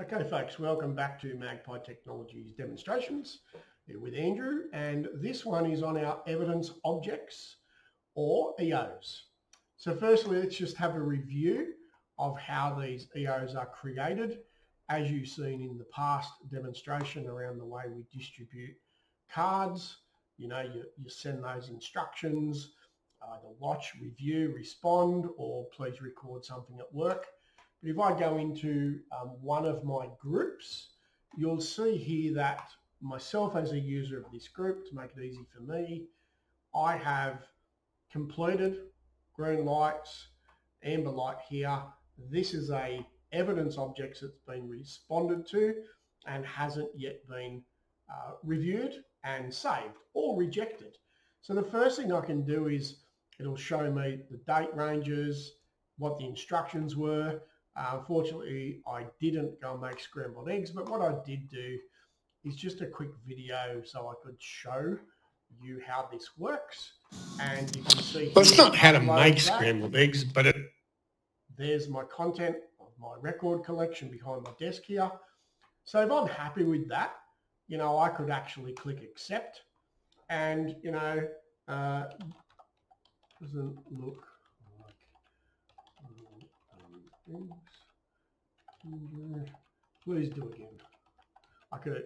Okay, folks, welcome back to Magpie Technologies demonstrations here with Andrew, and this one is on our evidence objects or EOs. So firstly, let's just have a review of how these EOs are created. As you've seen in the past demonstration around the way we distribute cards, you send those instructions, either watch, review, respond, or please record something at work. But if I go into one of my groups, you'll see here that myself as a user of this group, to make it easy for me, I have completed green lights, amber light here. This is a evidence object that's been responded to and hasn't yet been reviewed and saved or rejected. So the first thing I can do is it'll show me the date ranges, what the instructions were. Unfortunately, I didn't go and make scrambled eggs, but what I did do is just a quick video so I could show you how this works. And you can see well, it's not how to make that. scrambled eggs, but there's my content of my record collection behind my desk here. So if I'm happy with that, I could actually click accept, and doesn't look like please do again. I could,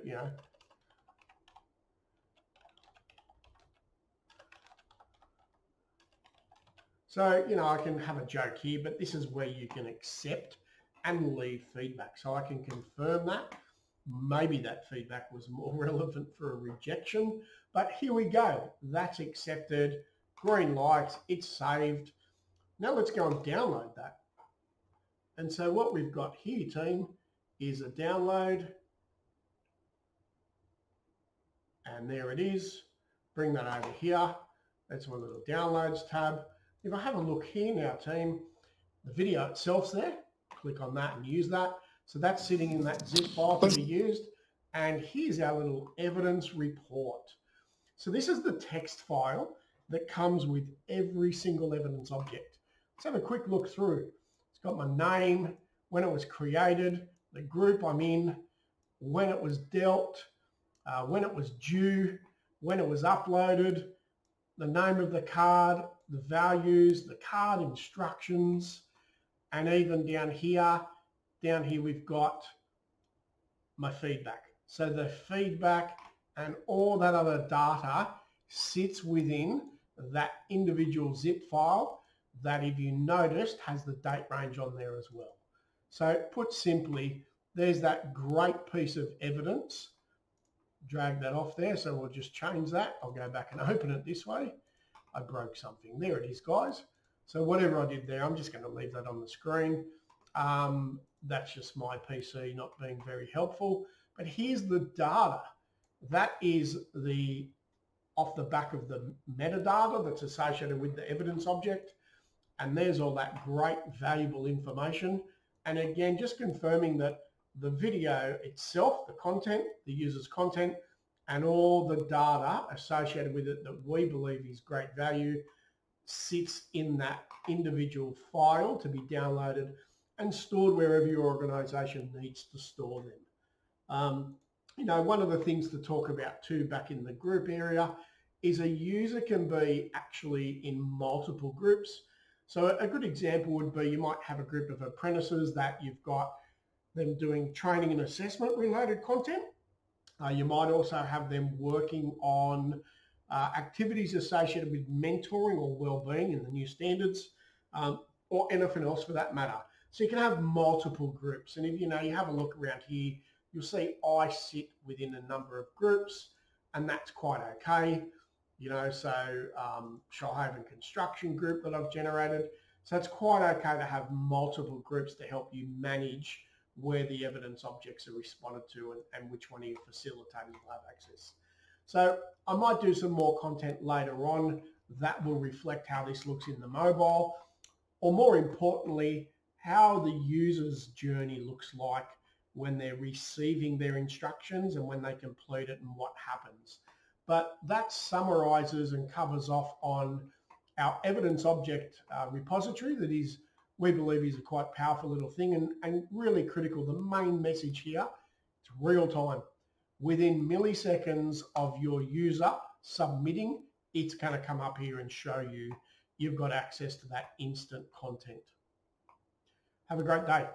So, I can have a joke here, but this is where you can accept and leave feedback. So I can confirm that. Maybe that feedback was more relevant for a rejection, but here we go. That's accepted. Green light, it's saved. Now let's go and download that. And so what we've got here, team, is a download. And there it is. Bring that over here. That's my little downloads tab. If I have a look here now, team, the video itself's there. Click on that and use that. So that's sitting in that zip file to be used. And here's our little evidence report. So this is the text file that comes with every single evidence object. Let's have a quick look through. It's got my name, when it was created, the group I'm in, when it was dealt, when it was due, when it was uploaded, the name of the card, the values, the card instructions, and even down here we've got my feedback. So the feedback and all that other data sits within that individual zip file that, if you noticed, has the date range on there as well. So put simply, there's that great piece of evidence. Drag that off there, so we'll just change that. I'll go back and open it this way. I broke something. There it is, guys. So whatever I did there, I'm just going to leave that on the screen. That's just my PC not being very helpful. But here's the data. That is off the back of the metadata that's associated with the evidence object. And there's all that great valuable information. And again, just confirming that the video itself, the content, the user's content, and all the data associated with it that we believe is great value sits in that individual file to be downloaded and stored wherever your organization needs to store them. One of the things to talk about too back in the group area is a user can be actually in multiple groups. So a good example would be you might have a group of apprentices that you've got them doing training and assessment related content. You might also have them working on activities associated with mentoring or well-being in the new standards, or anything else for that matter. So you can have multiple groups. And if you have a look around here, you'll see I sit within a number of groups, and that's quite okay. So Shoalhaven Construction Group that I've generated. So it's quite okay to have multiple groups to help you manage where the evidence objects are responded to and which one of your facilitators will have access. So I might do some more content later on that will reflect how this looks in the mobile, or more importantly, how the user's journey looks like when they're receiving their instructions and when they complete it and what happens. But that summarizes and covers off on our evidence object repository that is we believe is a quite powerful little thing and really critical. The main message here, it's real time. Within milliseconds of your user submitting, it's going to come up here and show you you've got access to that instant content. Have a great day.